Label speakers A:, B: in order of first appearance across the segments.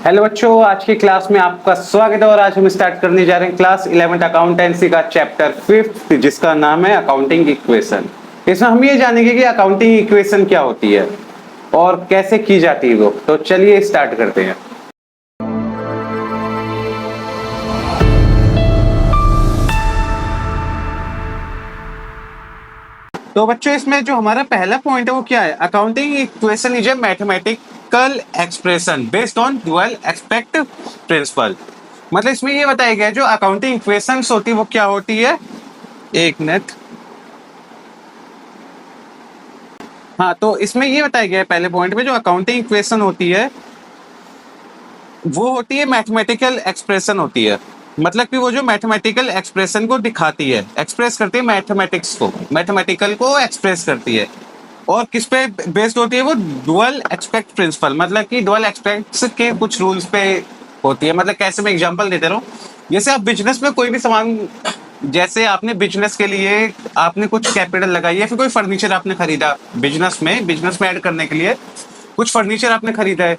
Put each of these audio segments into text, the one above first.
A: Hello बच्चों, आज की क्लास में आपका स्वागत है और आज हम स्टार्ट करने जा रहे हैं क्लास 11th अकाउंटेंसी का चैप्टर 5 जिसका नाम है अकाउंटिंग इक्वेशन। इसमें हम ये जानेंगे कि अकाउंटिंग इक्वेशन क्या होती है और कैसे की जाती है वो। तो चलिए स्टार्ट करते हैं। तो बच्चों, इसमें जो हमारा पहला पॉइंट है वो क्या है? Accounting equation is a mathematical expression based on dual aspect principle. मतलब इसमें ये बताया गया है जो अकाउंटिंग इक्वेशंस होती है वो क्या होती है। एक मिनट। हाँ, तो इसमें ये बताया गया है पहले पॉइंट में जो अकाउंटिंग इक्वेशन होती है वो होती है मैथमेटिकल एक्सप्रेशन होती है। मतलब कि वो जो मैथमेटिकल एक्सप्रेशन को दिखाती है, एक्सप्रेस करती है मैथमेटिक्स को, मैथमेटिकल को एक्सप्रेस करती है। और किस पे बेस्ड होती है वो? डुअल एक्सपेक्ट प्रिंसिपल, मतलब कि डुअल एक्सपेक्ट्स के कुछ रूल्स पे होती है। मतलब कैसे, मैं एग्जांपल देते रहूं, जैसे आप बिजनेस में कोई भी सामान, जैसे आपने बिजनेस के लिए आपने कुछ कैपिटल लगाई या फिर कोई फर्नीचर आपने खरीदा बिजनेस में ऐड करने के लिए कुछ फर्नीचर आपने खरीदा है,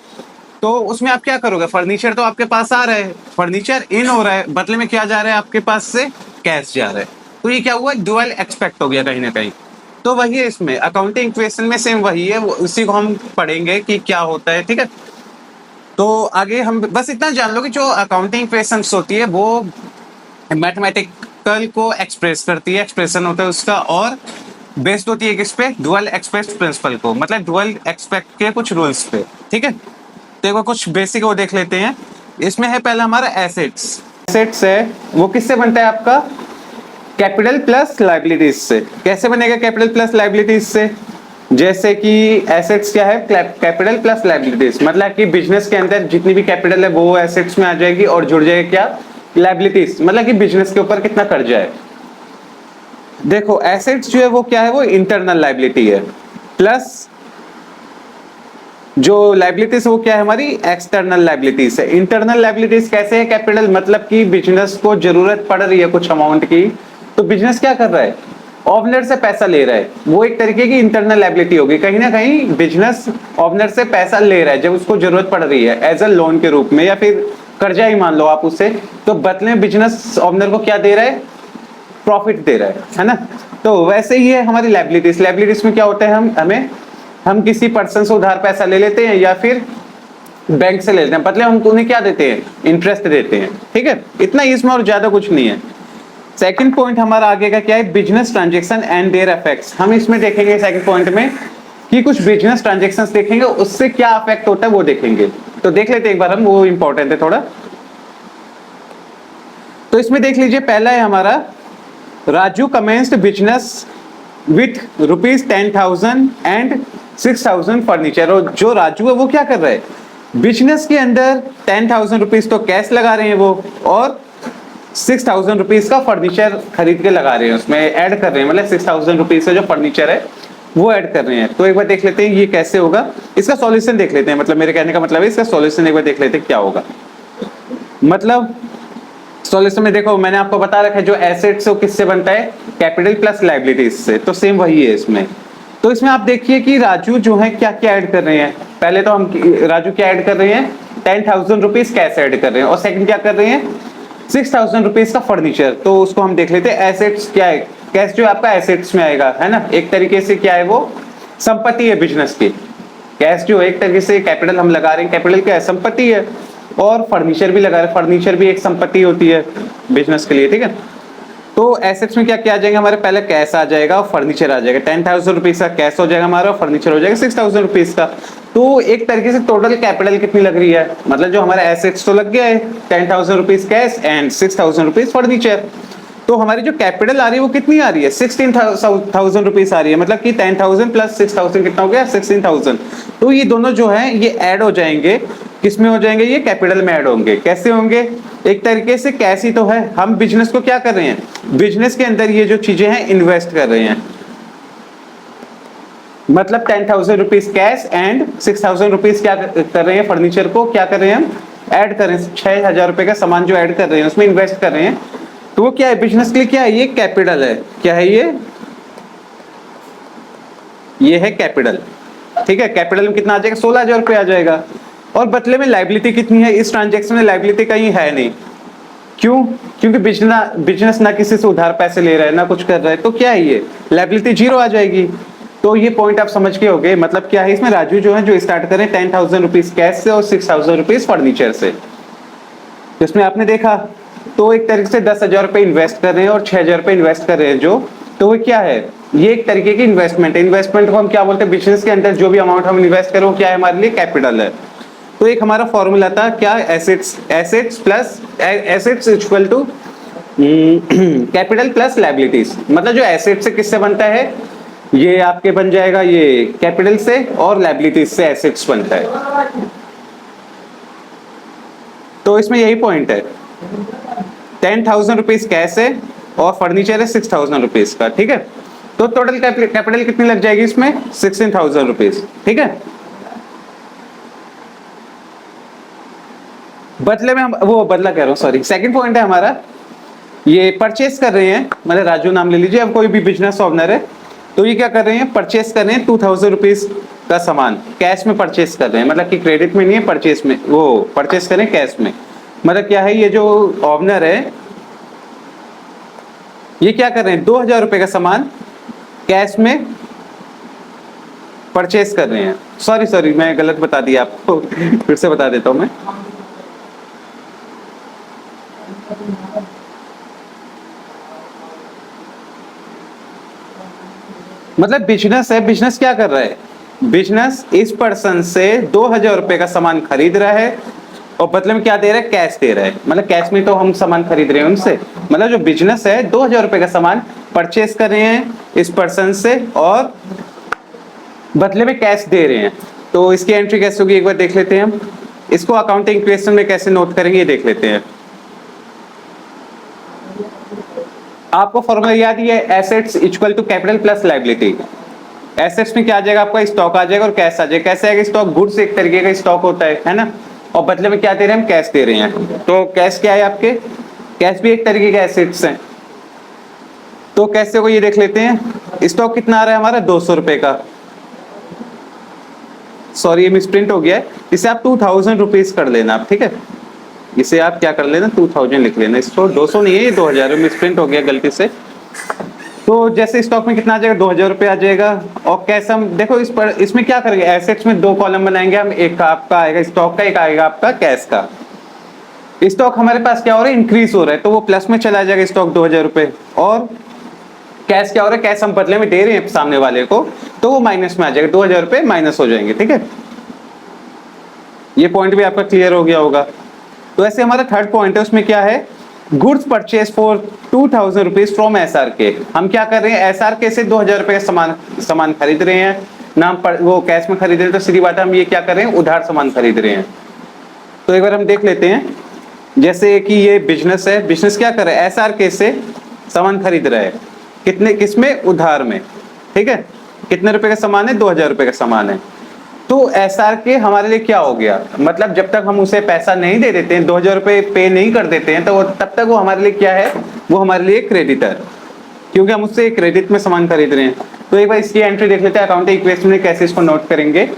A: तो उसमें आप क्या करोगे? फर्नीचर तो आपके पास आ रहा है, फर्नीचर इन हो रहा है, बदले में क्या जा रहा है आपके पास से? कैश जा रहा है। तो ये क्या हुआ? डुअल एक्सपेक्ट हो गया कहीं ना कहीं। तो वही है इसमें अकाउंटिंग इक्वेशन में, सेम वही है, उसी को हम पढ़ेंगे कि क्या होता है। ठीक है, तो आगे हम बस इतना जान लो कि जो अकाउंटिंग इक्वेशंस होती है वो मैथमेटिकल को एक्सप्रेस करती है, एक्सप्रेशन होता है उसका, और बेस्ड होती है किस पे? डुअल एक्सपेक्ट प्रिंसिपल को, मतलब डुअल एक्सपेक्ट के कुछ रूल्स पे। ठीक है, तो एक बार कुछ बेसिक वो देख लेते हैं। इसमें है पहला हमारा एसेट्स। एसेट्स है वो किससे बनता है आपका? कैपिटल प्लस लायबिलिटीज से। कैसे बनेगा कैपिटल प्लस लायबिलिटीज से? जैसे कि एसेट्स क्या है? कैपिटल प्लस लायबिलिटीज, मतलब कि बिजनेस के अंदर जितनी भी कैपिटल है वो एसेट्स में आ जाएगी और जुड़ जाएगी क्या? लायबिलिटीज, मतलब कि बिजनेस के ऊपर कितना कर्जा है। देखो एसेट्स जो है वो क्या है? वो इंटरनल लायबिलिटी है, प्लस जो लायबिलिटीज वो क्या है? हमारी एक्सटर्नल लायबिलिटीज है। इंटरनल लायबिलिटीज कैसे है? कैपिटल, मतलब कि बिजनेस को जरूरत पड़ रही है कुछ अमाउंट की, तो बिजनेस क्या कर रहा है? ओनर से पैसा ले रहा है, वो एक तरीके की इंटरनल लायबिलिटी होगी। कहीं ना कहीं बिजनेस ओनर से पैसा ले रहा है जब उसको जरूरत पड़ रही है, एज अ लोन के रूप में या फिर कर्जा ही मान लो आप उससे, तो बदले में बिजनेस ओनर को क्या दे रहा है? प्रॉफिट दे रहा है ना। तो वैसे ही है हमारी लायबिलिटीज। लायबिलिटीज में क्या होता है? हम किसी पर्सन से उधार पैसा ले लेते हैं या फिर बैंक से ले लेते हैं, बदले हम उन्हें क्या देते हैं? इंटरेस्ट देते हैं। ठीक है, इतना इसमें और ज्यादा कुछ नहीं है। सेकंड पॉइंट हमारा आगे का क्या है? Business transaction and there effects. हम इसमें देखेंगे सेकंड पॉइंट में कि कुछ बिजनेस ट्रांजैक्शंस देखेंगे, उससे क्या अफेक्ट होता है वो देखेंगे। तो देख लेते हैं एक बार हम, वो इंपॉर्टेंट है थोड़ा। तो इसमें देख लीजिए, पहला है हमारा Raju commenced business with ₹10,000 and 6,000 furniture. और जो राजू है वो क्या कर रहा है? बिजनेस के अंदर 10,000 रुपीज तो कैश लगा रहे हैं वो, और 6,000 रुपीज का फर्नीचर खरीद के लगा रहे हैं, उसमें ऐड कर रहे हैं। मतलब 6,000 रुपीज का जो फर्नीचर है वो ऐड कर रहे हैं। तो एक बार देख लेते हैं ये कैसे होगा, इसका सॉल्यूशन देख लेते हैं। मतलब मेरे कहने का मतलब है इसका सॉल्यूशन एक बार देख लेते हैं क्या होगा। मतलब सॉल्यूशन में देखो, मैंने आपको बता रखा है जो एसेट्स वो किससे बनता है? कैपिटल प्लस लायबिलिटीज से। तो सेम वही है इसमें। तो इसमें आप देखिए कि राजू जो है क्या क्या ऐड कर रहे हैं। पहले तो हम राजू क्या ऐड कर रहे हैं? 10,000 रुपीज कैश ऐड कर रहे हैं, और सेकंड क्या कर रहे हैं? 6,000 रुपीज का फर्नीचर। तो उसको हम देख लेते हैं। एसेट्स क्या है? कैश जो आपका एसेट्स में आएगा, है ना, एक तरीके से क्या है वो? संपत्ति है बिजनेस की। कैश जो एक तरीके से कैपिटल हम लगा रहे हैं, कैपिटल क्या है? संपत्ति है। और फर्नीचर भी लगा रहे हैं, फर्नीचर भी एक संपत्ति होती है बिजनेस के लिए। ठीक है, तो एसेट्स में क्या क्या आ जाएगा हमारे? पहले कैश आ जाएगा और फर्नीचर आ जाएगा। 10,000 रुपीज का कैश हो जाएगा हमारा, फर्नीचर हो जाएगा 6,000 रुपीज का। तो एक तरीके से टोटल कैपिटल कितनी लग रही है? मतलब जो हमारा एसेट्स तो लग गया है 10,000 rupees cash and 6,000 rupees furniture. तो हमारी जो कैपिटल आ रही है वो कितनी आ रही है? 16,000 रुपीज आ रही है। मतलब कि 10,000 प्लस 6,000 कितना हो गया? 16,000। तो ये दोनों जो है ये ऐड हो जाएंगे, किसमें हो जाएंगे? ये कैपिटल में ऐड होंगे। कैसे होंगे? एक तरीके से कैश ही तो है, हम बिजनेस को क्या कर रहे हैं? बिजनेस के अंदर ये जो चीजें हैं इन्वेस्ट कर रहे हैं। मतलब 10,000 रुपीज कैश एंड 6,000 रुपीज क्या कर रहे हैं? फर्नीचर को क्या कर रहे हैं? हम ऐड कर रहे हैं। 6,000 रुपए का सामान जो ऐड कर रहे हैं उसमें इन्वेस्ट कर रहे हैं। तो वो क्या है? बिजनेस के लिए क्या है? ये कैपिटल है। क्या है ये है कैपिटल। ठीक है, कैपिटल में कितना आ जाएगा? 16,000 रुपये आ जाएगा। और बदले में लायबिलिटी कितनी है, इस ट्रांजेक्शन में लायबिलिटी कहीं है नहीं। क्यों? क्योंकि बिजनेस ना किसी से उधार पैसे ले रहा है ना कुछ कर रहा है, तो क्या है ये लायबिलिटी जीरो आ जाएगी। तो ये पॉइंट आप समझ के होगे। मतलब क्या है इसमें, राजू जो है जो स्टार्ट करें 10,000 रुपीज कैश से और 6,000 रुपीज फर्नीचर से। तो इसमें आपने देखा तो एक तरीके से 10,000 रुपए इन्वेस्ट कर रहे हैं और 6,000 रुपए इन्वेस्ट कर रहे हैं जो, तो वो क्या है, ये एक तरीके की इन्वेस्टमेंट है। इन्वेस्टमेंट को हम क्या बोलते हैं, बिजनेस के अंदर जो भी अमाउंट हम इन्वेस्ट करें वो क्या है, हमारे लिए कैपिटल है। तो एक हमारा फॉर्मूला था क्या, assets equal to capital plus liabilities. मतलब जो एसेट से किससे बनता है, ये आपके बन जाएगा ये कैपिटल से, और लायबिलिटीज से एसेट्स बनता है। तो इसमें यही पॉइंट है, 10,000 रुपीज कैश है और फर्नीचर है 6,000 रुपीज का, ठीक है। तो टोटल कैपिटल कितनी लग जाएगी इसमें, 16,000 रुपीज, ठीक है। बदले में हम वो बदला कह रहा हूँ, सॉरी, सेकंड पॉइंट है हमारा, ये परचेस कर रहे हैं, मतलब राजू नाम ले लीजिए, अब कोई भी बिजनेस ओनर है, तो ये क्या कर रहे हैं, परचेस कर रहे हैं 2,000 रुपीज का सामान कैश में परचेस कर रहे हैं। मतलब कि क्रेडिट में नहीं है, परचेस में, वो परचेस करें कैश में। मतलब क्या है, ये जो ओनर है ये क्या कर रहे हैं, 2,000 रुपए का सामान कैश में परचेस कर रहे हैं। सॉरी मैं गलत बता दिया आपको, फिर से बता देता हूं मैं। मतलब बिजनेस है, बिजनेस क्या कर रहा है, बिजनेस इस पर्सन से 2,000 रुपए का सामान खरीद रहा है और बदले में क्या दे रहा है, कैश दे रहा है। मतलब कैश में तो हम सामान खरीद रहे हैं उनसे, मतलब जो बिजनेस है 2,000 रुपए का सामान परचेस कर रहे हैं इस पर्सन से और बदले में कैश दे रहे हैं। तो इसकी एंट्री कैसे होगी एक बार देख लेते हैं हम। इसको अकाउंटिंग इक्वेशन में कैसे नोट करेंगे ये देख लेते हैं। आपको फॉर्मूला याद ही है, assets equal to capital plus liability. Assets में क्या आ जाएगा आपका, स्टॉक आ जाएगा और कैश आ जाएगा। कैसे आएगा, स्टॉक गुड्स एक तरीके का स्टॉक होता है ना, और बदले में क्या दे रहे हैं हम, कैश दे रहे हैं। तो कैश क्या है आपके, कैश भी एक तरीके के एसेट्स हैं। तो कैसे को ये देख लेते हैं, स्टॉक कितना आ रहा है हमारा 200 रुपए का, सॉरी ये मिसप्रिंट हो गया है, इसे आप 2,000 रुपीज कर लेना आप, ठीक है। इसे आप क्या कर लेना, 2,000 लिख लेना, इसको 200 नहीं है ये 2,000 मिसप्रिंट हो गया गलती से। तो जैसे स्टॉक में कितना आ जाएगा, 2,000 रुपए आ जाएगा। और कैश हम देखो इस पर, इसमें क्या करेंगे, एसेट्स में 2 कॉलम बनाएंगे हम, एक का आपका आएगा स्टॉक का, एक आएगा आपका कैश का। स्टॉक हमारे पास क्या हो रहा है, इंक्रीज हो रहा है, तो वो प्लस में चला जाएगा स्टॉक 2,000 रुपए। और कैश क्या हो रहा है, कैश हम बदले में दे रहे हैं सामने वाले को, तो वो माइनस में आ जाएगा, 2,000 रुपए माइनस हो जाएंगे, ठीक है। ये पॉइंट भी आपका क्लियर हो गया होगा। तो ऐसे हमारा थर्ड पॉइंट है, उसमें क्या है, goods purchase for 2,000 rupees from SRK। हम क्या कर रहे हैं, SRK से 2,000 रुपए का सामान खरीद रहे हैं, नाम पर वो कैश में खरीद रहे हैं, तो सीधी बात है हम ये क्या कर रहे हैं, उधार सामान खरीद रहे हैं। तो एक बार हम देख लेते हैं, जैसे कि ये बिजनेस है, बिजनेस क्या कर रहा है, SRK से सामान खरीद रहा है, कितने, किसमें, उधार में, ठीक है। कितने रुपए का सामान है, 2,000 रुपए का सामान है। तो SRK हमारे लिए क्या हो गया, मतलब जब तक हम उसे पैसा नहीं दे देते हैं, 2,000 रुपए पे नहीं कर देते हैं, तो तब तक वो हमारे लिए क्या है, वो हमारे लिए क्रेडिटर, क्योंकि हम उससे क्रेडिट में सामान खरीद रहे हैं। तो एक बार इसकी एंट्री देख लेते हैं अकाउंटिंग इक्वेशन में कैसे इसको नोट करेंगे।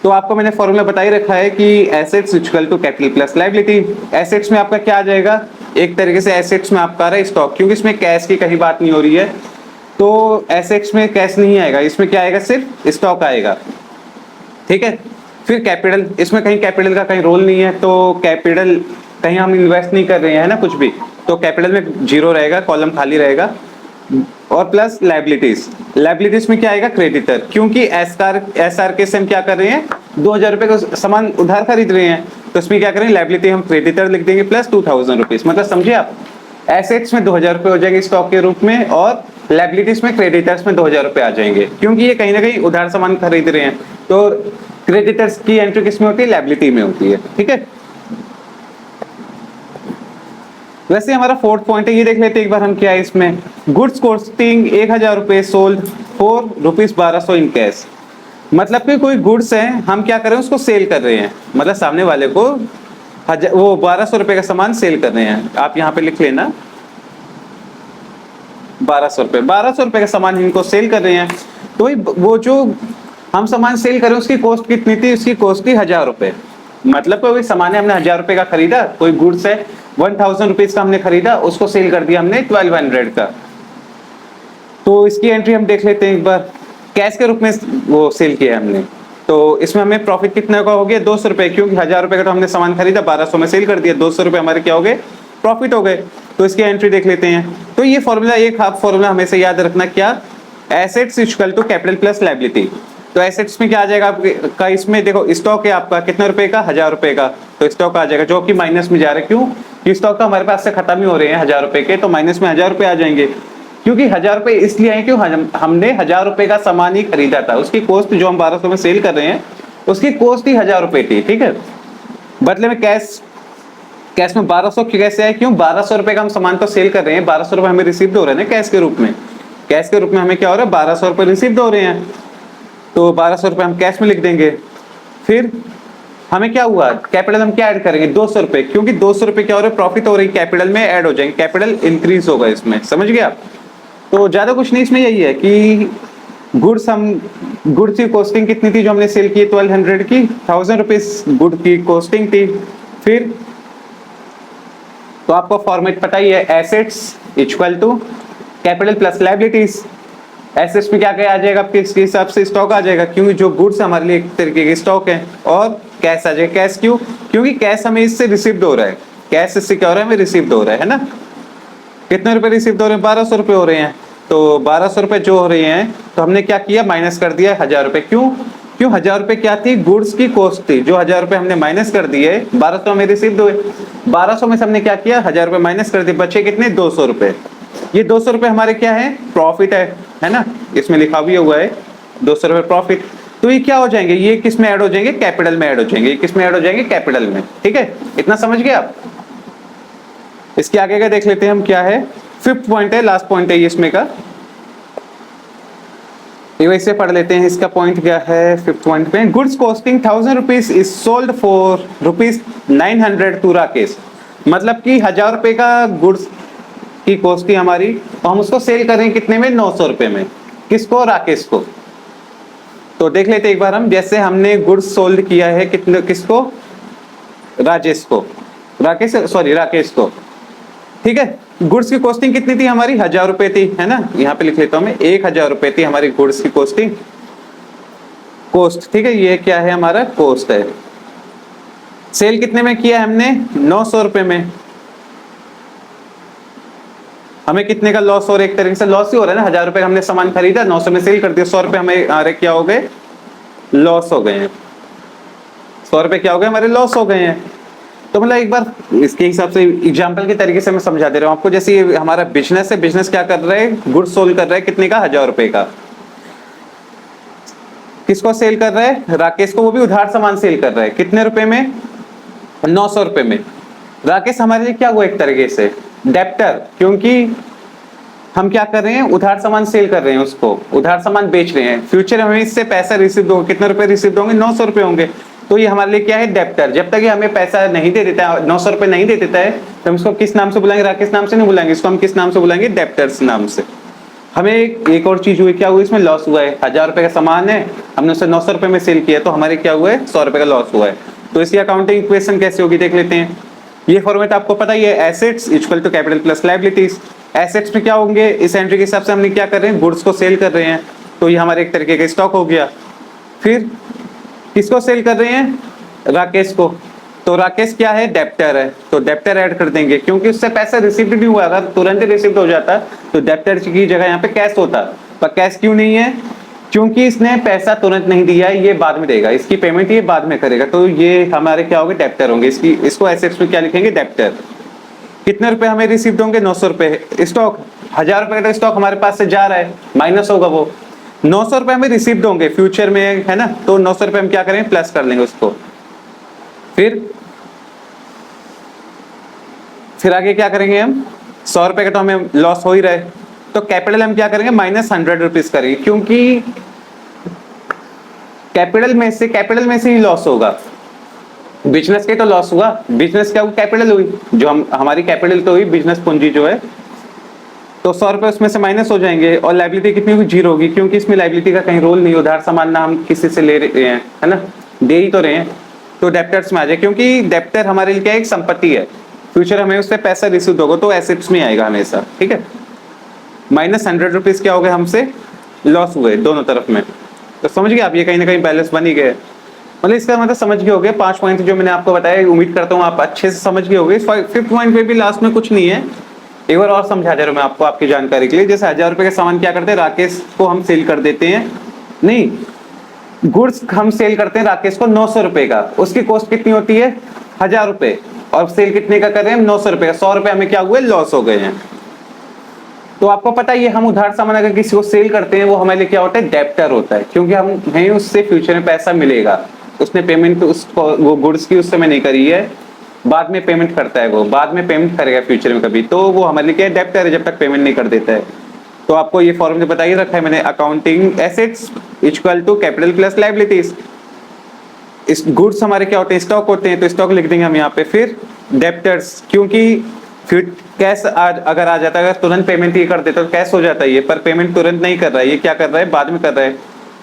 A: तो आपको मैंने फॉर्मूला बता ही रखा है कि assets equal to capital plus liability. Assets में आपका क्या आ जाएगा, एक तरीके से एसेट्स में आपका आ रहा है स्टॉक, क्योंकि इसमें कैश की कहीं बात नहीं हो रही है, तो एसेट्स में कैश नहीं आएगा, इसमें क्या आएगा, सिर्फ स्टॉक आएगा, ठीक है। फिर कैपिटल, इसमें कहीं कैपिटल का कहीं रोल नहीं है, तो कैपिटल कहीं हम इन्वेस्ट नहीं कर रहे हैं ना कुछ भी, तो कैपिटल में जीरो रहेगा, कॉलम खाली रहेगा। और प्लस लायबिलिटीज, लायबिलिटीज में क्या आएगा, क्रेडिटर, क्योंकि SRK से हम क्या कर रहे हैं, 2,000 रुपए का सामान उधार खरीद रहे हैं, तो इसमें क्या करेंगे, लायबिलिटी हम क्रेडिटर लिख देंगे प्लस 2,000 रुपीज। मतलब समझे आप, एसेट्स में 2,000 रुपए हो जाएंगे स्टॉक के रूप में, और लायबिलिटीज में क्रेडिटर्स में 2,000 रुपए आ जाएंगे, क्योंकि ये कहीं ना कहीं उधार सामान खरीद रहे हैं। तो क्रेडिटर्स की एंट्री किसमें होती है, लायबिलिटी में होती है, ठीक है। वैसे हमारा फोर्थ पॉइंट है, ये देख लेते हैं एक बार हम क्या है इसमें, गुड्स कॉस्टिंग 1,000 रुपए सोल्ड फॉर ₹1200 इन कैश। मतलब कि कोई गुड्स है, हम क्या कर रहे हैं, उसको सेल कर रहे हैं, मतलब सामने वाले को वो 1,200 रुपए का सामान सेल कर रहे हैं। आप यहाँ पे लिख लेना 1,200 रुपए का सामान इनको सेल कर रहे हैं। तो वो जो हम सामान सेल कर रहे हैं उसकी कॉस्ट कितनी थी, उसकी कॉस्ट थी 1,000 रुपए, मतलब कोई सामान है हमने 1000 रुपए का खरीदा, कोई गुड्स है 1000 रुपीज का हमने खरीदा, उसको सेल कर दिया हमने 1200 का। तो इसकी एंट्री हम देख लेते हैं एक बार। कैश के रूप में वो सेल किया हमने, तो इसमें हमें प्रॉफिट कितने का हो गया 200 रुपए, क्योंकि 1000 रुपए का तो हमने सामान खरीदा, 1200 में सेल कर दिया, 200 रुपए हमारे क्या हो गए प्रॉफिट हो गए। तो इसकी एंट्री देख लेते हैं। तो ये फॉर्मूला, एक हाफ फॉर्मूला हमेशा याद रखना, क्या, assets equal to capital plus liability. तो एसेट्स में क्या आ जाएगा आपका, इसमें देखो स्टॉक है आपका कितने रुपए का 1000 रुपए का, तो स्टॉक आ जाएगा जो कि माइनस में जा रहा है। क्यों, कि स्टॉक का हमारे पास से खत्म ही हो रहे हैं 1000 रुपए के, तो माइनस में 1000 रुपए आ जाएंगे। क्योंकि 1000 रुपए इसलिए आए क्यों, हमने 1000 रुपए का सामान ही खरीदा था, उसकी कॉस्ट जो हम 1200 में सेल कर रहे हैं उसकी कॉस्ट ही 1000 रुपए थी, ठीक है। बदले में कैश में 1200 कैसे आए, क्यों 1200 रुपए का हम सामान तो सेल कर रहे हैं, 1200 रुपए हमें रिसीव हो रहे हैं ना कैश के रूप में। कैश के रूप में हमें क्या हो रहा है 1200 रुपए रिसीव हो रहे हैं, तो 1200 रुपए हम कैश में लिख देंगे। फिर हमें क्या हुआ, कैपिटल हम क्या ऐड करेंगे 200 रुपए, क्योंकि 200 रुपए क्या हो रहा है प्रॉफिट हो रही, कैपिटल में ऐड हो जाएंगे, कैपिटल इंक्रीज होगा इसमें, समझ गए आप। तो ज्यादा कुछ नहीं इसमें, यही है कि गुड्स की कॉस्टिंग कितनी थी जो हमने सेल की 1200 की, 1000 रुपीज गुड की कॉस्टिंग थी। फिर तो आपको फॉर्मेट पता ही है, assets equal to capital plus liabilities. Assets में क्या क्या आ जाएगा आपके, इसके हिसाब से स्टॉक आ जाएगा, क्योंकि जो गुड्स हमारे लिए एक तरीके के स्टॉक है, और कैश आ जाएगा। कैश क्यों, क्योंकि कैश हमें इससे रिसीव्ड हो रहा है, कैश इससे क्या हो रहा है हमें रिसीव्ड हो रहा है ना। कितने रुपए रिसीव्ड हो रहे हैं 1200 रुपए हो रहे हैं, तो 1200 रुपए जो हो रहे हैं तो हमने क्या किया माइनस कर दिया 1000 रुपए। क्यों, 1000 रुपए क्या थी, गुड्स की कॉस्ट थी, जो 1000 रुपए हमने माइनस कर दिए, 1200 हमें रिसीव्ड हुए, 1200 में से हमने क्या किया 1000 रुपए माइनस कर दिए, बचे कितने 200 रुपए। ये 200 रुपए हमारे क्या है प्रॉफिट है ना, इसमें लिखा भी हुआ है 200 रुपए प्रॉफिट। तो ये क्या हो जाएंगे, ये किस में ऐड हो जाएंगे, कैपिटल में ऐड हो जाएंगे। ये किस में ऐड हो जाएंगे, कैपिटल में, ठीक है। इतना समझ गए आप। इसके आगे का देख लेते हैं हम क्या है, फिफ्थ पॉइंट है, लास्ट पॉइंट है ये इसमें का, ये वैसे पढ़ लेते हैं। इसका पॉइंट क्या है फिफ्थ पॉइंट पे, goods costing 1000 rupees is sold for ₹900 to Rakesh. मतलब कि 1000 रुपए का गुड्स की कॉस्ट थी हमारी, तो हम उसको सेल कर रहे हैं कितने में 900 रुपए में, किसको, राकेश को। तो देख लेते एक बार हम, जैसे हमने गुड्स सोल्ड किया है कितने, किसको, राजेश को, राकेश को, ठीक है। गुड्स की कॉस्टिंग कितनी थी हमारी 1000 रुपए थी, है ना, यहाँ पे लिख लेता हूं मैं 1000 रुपए थी हमारी गुड्स की कॉस्टिंग, कॉस्ट, ठीक है। ये क्या है हमारा कॉस्ट है। सेल कितने में किया है हमने 900 रुपए में। हमें कितने का लॉस हो रहा है, एक तरीके से लॉस ही हो रहा है ना, 1000 रुपए का हमने सामान खरीदा, 900 में सेल कर दिया, 100 रुपए हमें आ रहे क्या हो गए, लॉस हो गए हैं, 100 रुपए क्या हो गए हमारे लॉस हो गए हैं। तो मतलब एक बार इसके हिसाब से एग्जांपल के तरीके से मैं समझा दे रहा हूं आपको। जैसे ये हमारा बिजनेस है, बिजनेस क्या कर रहा है, गुड्स सोल्ड कर रहा है कितने का 1000 रुपए का, किसको सेल कर रहा है, राकेश को, वो भी उधार सामान सेल कर रहा है कितने रुपए में 900 रुपए में। राकेश हमारे लिए क्या हुआ एक तरीके से डेप्टर, क्योंकि हम क्या कर रहे हैं उधार सामान सेल कर रहे हैं, उसको उधार सामान बेच रहे हैं, फ्यूचर में हमें इससे पैसा रिसीव होगा, कितने रुपए रिसीव होंगे 900 रुपए होंगे। तो ये हमारे लिए क्या है डेप्टर। जब तक ये हमें पैसा नहीं दे देता है, 900 रुपए नहीं दे देता है, तो हम इसको किस नाम से बुलाएंगे, राकेश नाम से नहीं बुलाएंगे, इसको हम किस नाम से बुलाएंगे, डेप्टर्स नाम से। हमें एक और चीज हुई, क्या हुई इसमें लॉस हुआ है, 1000 रुपए का सामान है, हमने उसे 900 रुपए में सेल किया, तो हमारे क्या हुआ है 100 रुपए का लॉस हुआ है। तो इसकी अकाउंटिंग इक्वेशन कैसे होगी देख लेते हैं। ये फॉर्मेट आपको पता ही है, assets equal to capital plus liabilities. Assets में क्या होंगे, इस एंट्री के हिसाब से हमने क्या कर रहे हैं, गुड्स को सेल कर रहे हैं, तो ये हमारे एक तरीके का स्टॉक हो गया। फिर किसको सेल कर रहे हैं, राकेश को, तो राकेश क्या है डेप्टर है, तो डेप्टर ऐड कर देंगे, क्योंकि उससे पैसा रिसीव नहीं हुआ, अगर तुरंत ही रिसीव हो जाता तो डेप्टर की जगह यहाँ पे कैश होता। पर कैश क्यों नहीं है, क्योंकि इसने पैसा तुरंत नहीं दिया है, ये बाद में देगा, इसकी पेमेंट ये बाद में करेगा, तो ये हमारे क्या होंगे डेप्टर होंगे। इसको एसेट्स में क्या लिखेंगे डेप्टर। कितने रुपए हमें रिसीव होंगे 900 रुपए। स्टॉक 1000 रुपए का स्टॉक हमारे पास से जा रहा है, माइनस होगा वो 900 रुपए हमें रिसीव्ड होंगे फ्यूचर में, है ना, तो 900 रुपए हम क्या करेंगे प्लस कर लेंगे उसको। फिर आगे क्या करेंगे हम, 100 रुपए का तो हमें लॉस हो ही रहा है, तो कैपिटल हम क्या करेंगे -100 रुपीज करेंगे, क्योंकि कैपिटल में से ही लॉस होगा। बिजनेस के तो लॉस हुआ, बिजनेस क्या हुआ कैपिटल हुई, जो हमारी कैपिटल तो हुई बिजनेस पूंजी जो है, तो 100 रुपए उसमें से माइनस हो जाएंगे। और लायबिलिटी कितनी होगी 0 होगी, क्योंकि इसमें लायबिलिटी का कहीं रोल नहीं, उधार सामान ना हम किसी से ले रहे हैं, है ना, दे ही तो रहे हैं, तो डेप्टर्स में आ जाए, क्योंकि डेप्टर हमारे लिए क्या है, एक संपत्ति है, फ्यूचर हमें उससे पैसा रिसीव होगा तो एसेट्स में आएगा हमेशा, ठीक है। माइनस 100 रुपीज क्या हो गए, हमसे लॉस हुए दोनों तरफ में। तो समझ गए आप, ये कहीं ना कहीं बैलेंस बन ही गए। मतलब इसका मतलब समझ गए होगे 5 पॉइंट जो मैंने आपको बताया, उम्मीद करता हूँ आप अच्छे से समझ गए होगे। 5th पॉइंट पे भी लास्ट में कुछ नहीं है, एक बार और समझा दे रहा हूँ मैं आपको आपकी जानकारी के लिए। जैसे 1000 रुपए का सामान क्या करते हैं, राकेश को हम सेल कर देते हैं, नहीं गुड्स हम सेल करते हैं राकेश को 900 रुपए का, उसकी कॉस्ट कितनी होती है 1000 रुपए, और सेल कितने का कर रहे हैं 900 रुपए का, 100 रुपए हमें क्या हुए, लॉस हो गए हैं। तो आपको पता है ये हम उधार सामान अगर किसी को सेल करते हैं वो हमारे लिए क्या होता है, डेप्टर होता है, क्योंकि हमें उससे फ्यूचर में पैसा मिलेगा। उसने पेमेंट उसको वो गुड्स की उस समय नहीं करी है, बाद में पेमेंट करता है, वो बाद में पेमेंट करेगा फ्यूचर में कभी, तो वो हमारे लिए क्या है, डेप्टर है जब तक पेमेंट नहीं कर देता है। तो आपको ये फॉर्मूला बता ही रखा है मैंने, accounting assets equal to capital plus liabilities. इस गुड्स हमारे क्या होते हैं, स्टॉक होते हैं, तो स्टॉक लिख देंगे हम यहाँ पे। फिर डेप्टर्स, क्योंकि फिर कैश अगर आ जाता है, अगर तुरंत पेमेंट ये कर देता तो कैश हो जाता है ये, पर पेमेंट तुरंत नहीं कर रहा है, ये क्या कर रहा है, बाद में कर रहा है,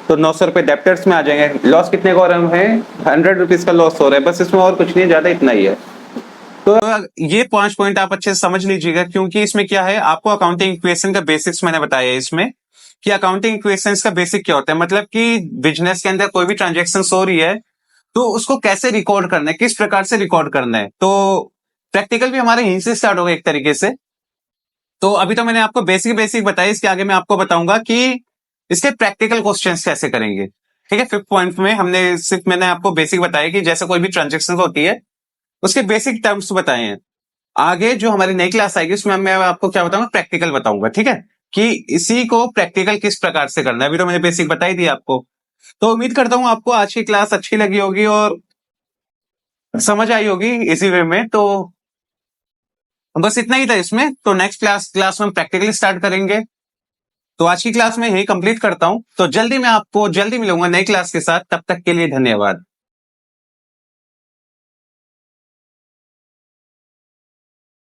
A: तो 900 रुपए डेप्टर्स में आ जाएंगे। लॉस कितने का हो रहा है, 100 रुपीज का लॉस हो रहा है, बस इसमें और कुछ नहीं है, ज्यादा इतना ही है। तो ये 5 पॉइंट आप अच्छे से समझ लीजिएगा, क्योंकि इसमें क्या है, आपको अकाउंटिंग इक्वेशन का बेसिक्स मैंने बताया है इसमें, कि अकाउंटिंग इक्वेशंस का बेसिक क्या होता है, मतलब कि बिजनेस के अंदर कोई भी ट्रांजेक्शन हो रही है तो उसको कैसे रिकॉर्ड करना है, किस प्रकार से रिकॉर्ड करना है। तो प्रैक्टिकल भी हमारे यहीं से स्टार्ट होगा एक तरीके से। तो अभी तो मैंने आपको बेसिक बेसिक बताया, इसके आगे मैं आपको बताऊंगा कि इसके प्रैक्टिकल क्वेश्चंस कैसे करेंगे, ठीक है। 5th पॉइंट में मैंने आपको बेसिक बताया कि जैसे कोई भी ट्रांजेक्शन होती है उसके बेसिक टर्म्स बताए हैं। आगे जो हमारी नई क्लास आएगी उसमें मैं आपको क्या बताऊंगा, प्रैक्टिकल बताऊंगा, ठीक है, कि इसी को प्रैक्टिकल किस प्रकार से करना है। अभी तो मैंने बेसिक बता ही दिया आपको। तो उम्मीद करता हूं आपको आज की क्लास अच्छी लगी होगी और समझ आई होगी इसी वे में। तो बस इतना ही था इसमें, तो नेक्स्ट क्लास में प्रैक्टिकली स्टार्ट करेंगे। तो आज की क्लास में यही कंप्लीट करता हूं, तो जल्दी मैं आपको जल्दी मिलूंगा नई क्लास के साथ, तब तक के लिए धन्यवाद।